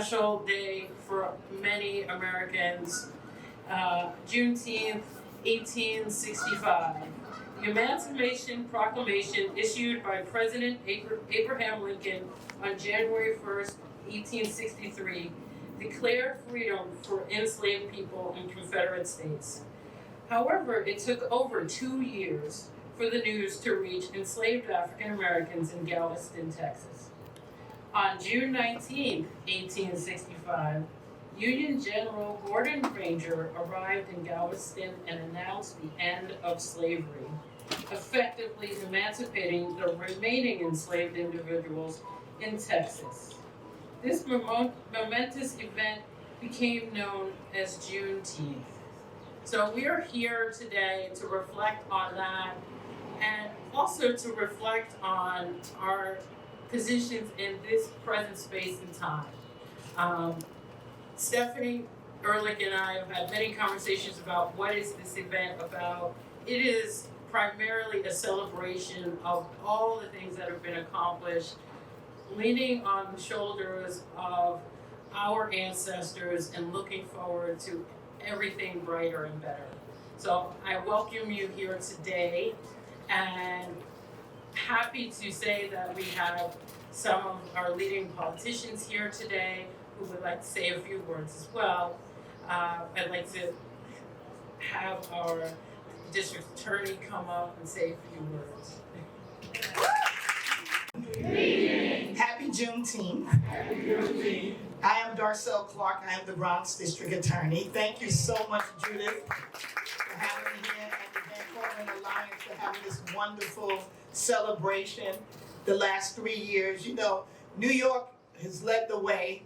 special day for many Americans. Juneteenth, 1865. The Emancipation Proclamation issued by President Abraham Lincoln on January 1st, 1863, declared freedom for enslaved people in Confederate states. However, it took over 2 years for the news to reach enslaved African Americans in Galveston, Texas. On June 19, 1865, Union General Gordon Granger arrived in Galveston and announced the end of slavery, effectively emancipating the remaining enslaved individuals in Texas. This momentous event became known as Juneteenth. So we are here today to reflect on that and also to reflect on our positions in this present space and time. Stephanie Ehrlich and I have had many conversations about what is this event about. It is primarily a celebration of all the things that have been accomplished, leaning on the shoulders of our ancestors and looking forward to everything brighter and better. So I welcome you here today, and happy to say that we have some of our leading politicians here today who would like to say a few words as well. I'd like to have our district attorney come up and say a few words. Happy Juneteenth. Happy Juneteenth. I am Darcel Clark. I am the Bronx District Attorney. Thank you so much, Judith, for having me here, and the Cortlandt Alliance for having this wonderful celebration the last 3 years. You know, New York has led the way.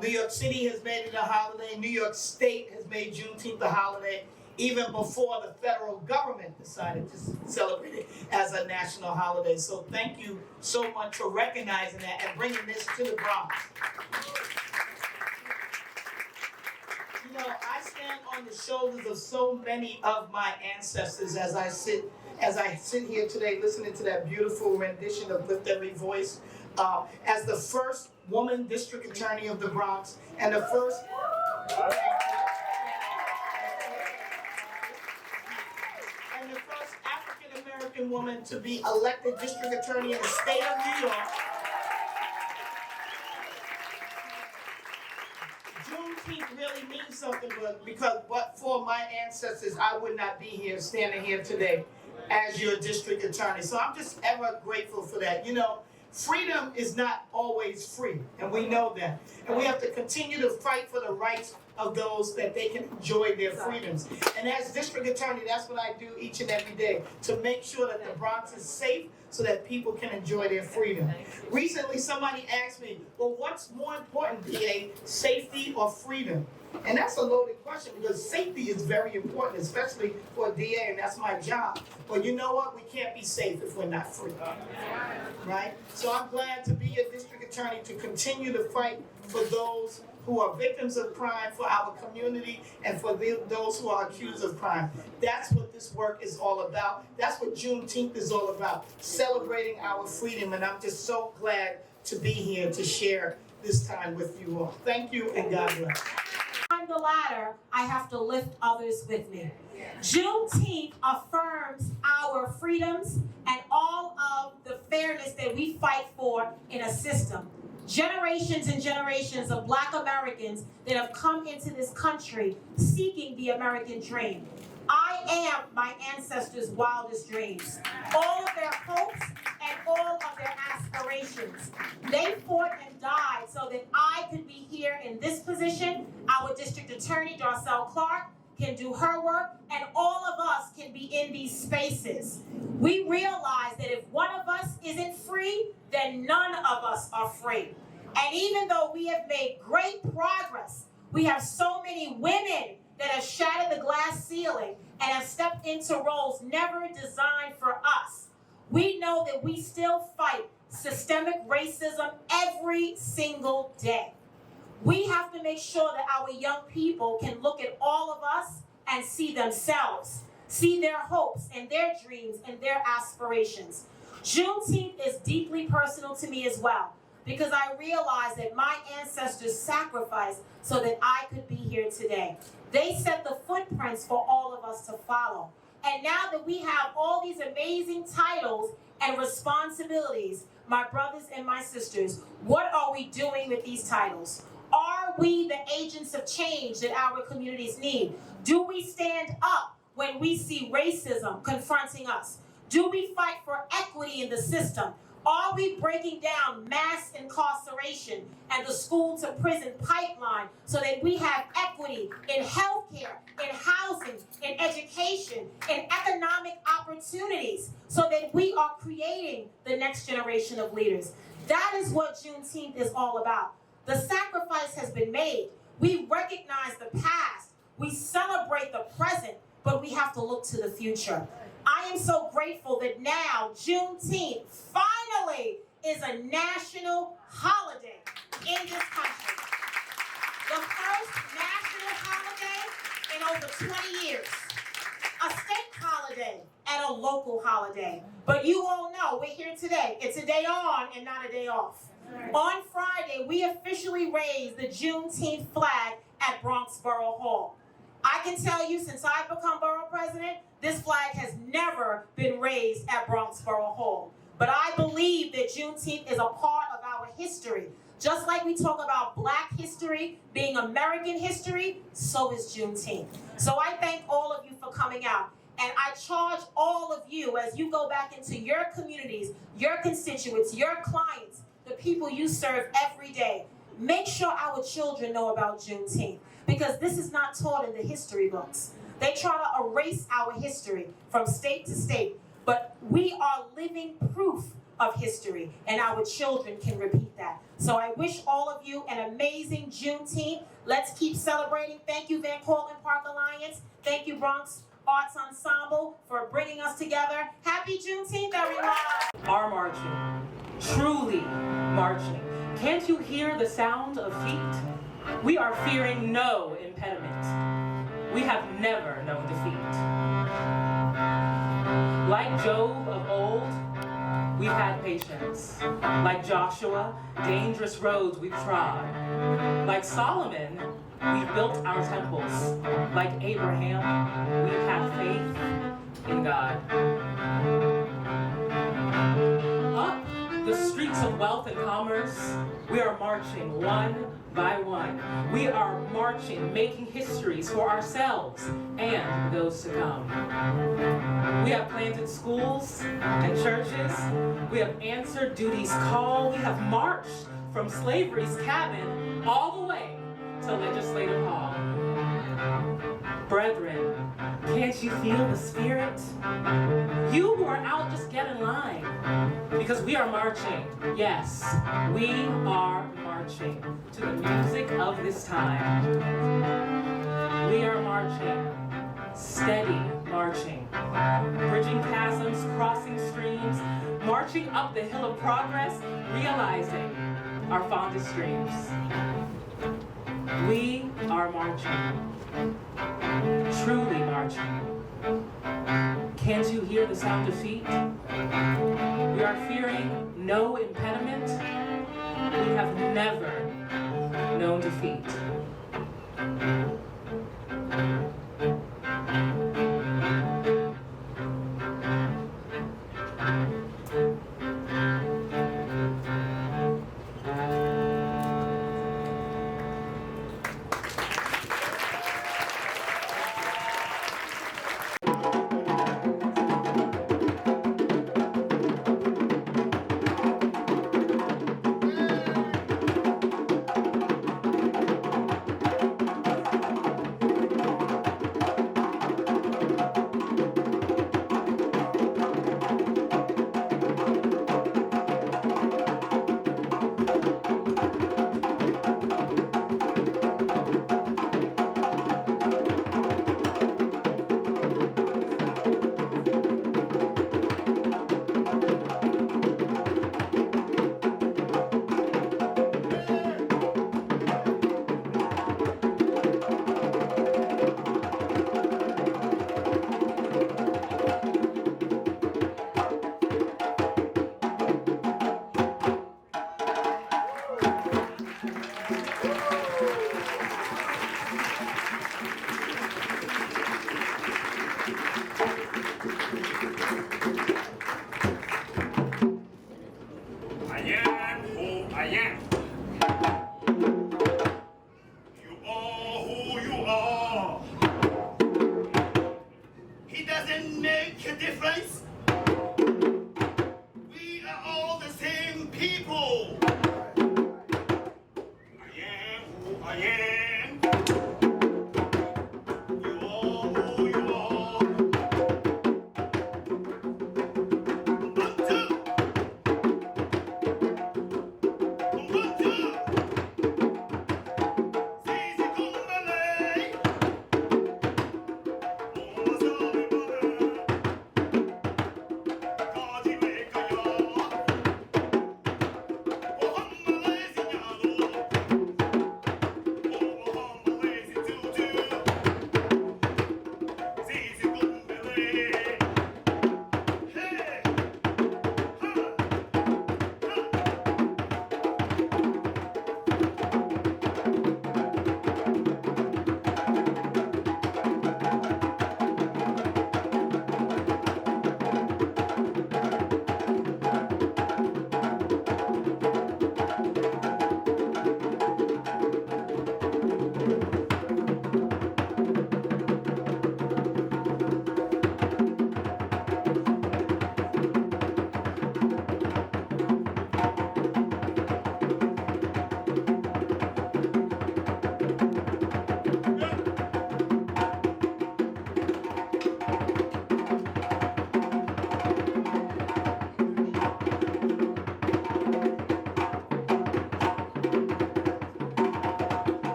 New York City has made it a holiday. New York State has made Juneteenth a holiday, even before the federal government decided to celebrate it as a national holiday. So thank you so much for recognizing that and bringing this to the Bronx. You know, I stand on the shoulders of so many of my ancestors as I sit here today listening to that beautiful rendition of Lift Every Voice. As the first woman district attorney of the Bronx and the first African American woman to be elected district attorney in the state of New York. Juneteenth really means something, but for my ancestors, I would not be here, standing here today as your district attorney. So I'm just ever grateful for that. You know, freedom is not always free, and we know that. And we have to continue to fight for the rights of those that they can enjoy their freedoms. And as district attorney, that's what I do each and every day, to make sure that the Bronx is safe so that people can enjoy their freedom. Recently, somebody asked me, well, what's more important, DA, safety or freedom? And that's a loaded question, because safety is very important, especially for a DA, and that's my job. But you know what? We can't be safe if we're not free, right? So I'm glad to be a district attorney to continue to fight for those who are victims of crime, for our community, and for those who are accused of crime. That's what this work is all about. That's what Juneteenth is all about, celebrating our freedom, and I'm just so glad to be here to share this time with you all. Thank you, and God bless. I'm the ladder, I have to lift others with me. Juneteenth affirms our freedoms and all of the fairness that we fight for in a system. Generations and generations of Black Americans that have come into this country seeking the American dream. I am my ancestors' wildest dreams. All of their hopes and all of their aspirations. They fought and died so that I could be here in this position. Our district attorney, Darcel Clark, can do her work, and all of us can be in these spaces. We realize that if one of us isn't free, then none of us are free. And even though we have made great progress, we have so many women that have shattered the glass ceiling and have stepped into roles never designed for us. We know that we still fight systemic racism every single day. We have to make sure that our young people can look at all of us and see themselves, see their hopes and their dreams and their aspirations. Juneteenth is deeply personal to me as well. because I realized that my ancestors sacrificed so that I could be here today. They set the footprints for all of us to follow. And now that we have all these amazing titles and responsibilities, my brothers and my sisters, what are we doing with these titles? Are we the agents of change that our communities need? Do we stand up when we see racism confronting us? Do we fight for equity in the system? Are we breaking down mass incarceration and the school to prison pipeline so that we have equity in healthcare, in housing, in education, in economic opportunities so that we are creating the next generation of leaders? That is what Juneteenth is all about. The sacrifice has been made. We recognize the past. We celebrate the present, but we have to look to the future. I am so grateful that now Juneteenth finally is a national holiday in this country. The first national holiday in over 20 years. A state holiday and a local holiday. But you all know we're here today. It's a day on and not a day off. On Friday, we officially raised the Juneteenth flag at Bronx Borough Hall. I can tell you, since I've become borough president, this flag has never been raised at Bronx Borough Hall. But I believe that Juneteenth is a part of our history. Just like we talk about Black history being American history, so is Juneteenth. So I thank all of you for coming out. And I charge all of you, as you go back into your communities, your constituents, your clients, the people you serve every day, make sure our children know about Juneteenth. Because this is not taught in the history books. They try to erase our history from state to state, but we are living proof of history, and our children can repeat that. So I wish all of you an amazing Juneteenth. Let's keep celebrating. Thank you, Van Cortlandt Park Alliance. Thank you, Bronx Arts Ensemble, for bringing us together. Happy Juneteenth, everyone. Are marching, truly marching. Can't you hear the sound of feet? We are fearing no impediment. We have never known defeat. Like Job of old, we've had patience. Like Joshua, dangerous roads we've trod. Like Solomon, we've built our temples. Like Abraham, we've had faith in God. Up the streets of wealth and commerce, we are marching one by one. We are marching, making histories for ourselves and those to come. We have planted schools and churches. We have answered duty's call. We have marched from slavery's cabin all the way to legislative hall. Brethren, can't you feel the spirit? You who are out, just get in line, because we are marching. Yes, we are marching to the music of this time. We are marching, steady marching, bridging chasms, crossing streams, marching up the hill of progress, realizing our fondest dreams. We are marching, truly marching. Can't you hear the sound of feet? We are fearing no impediment. We have never known defeat.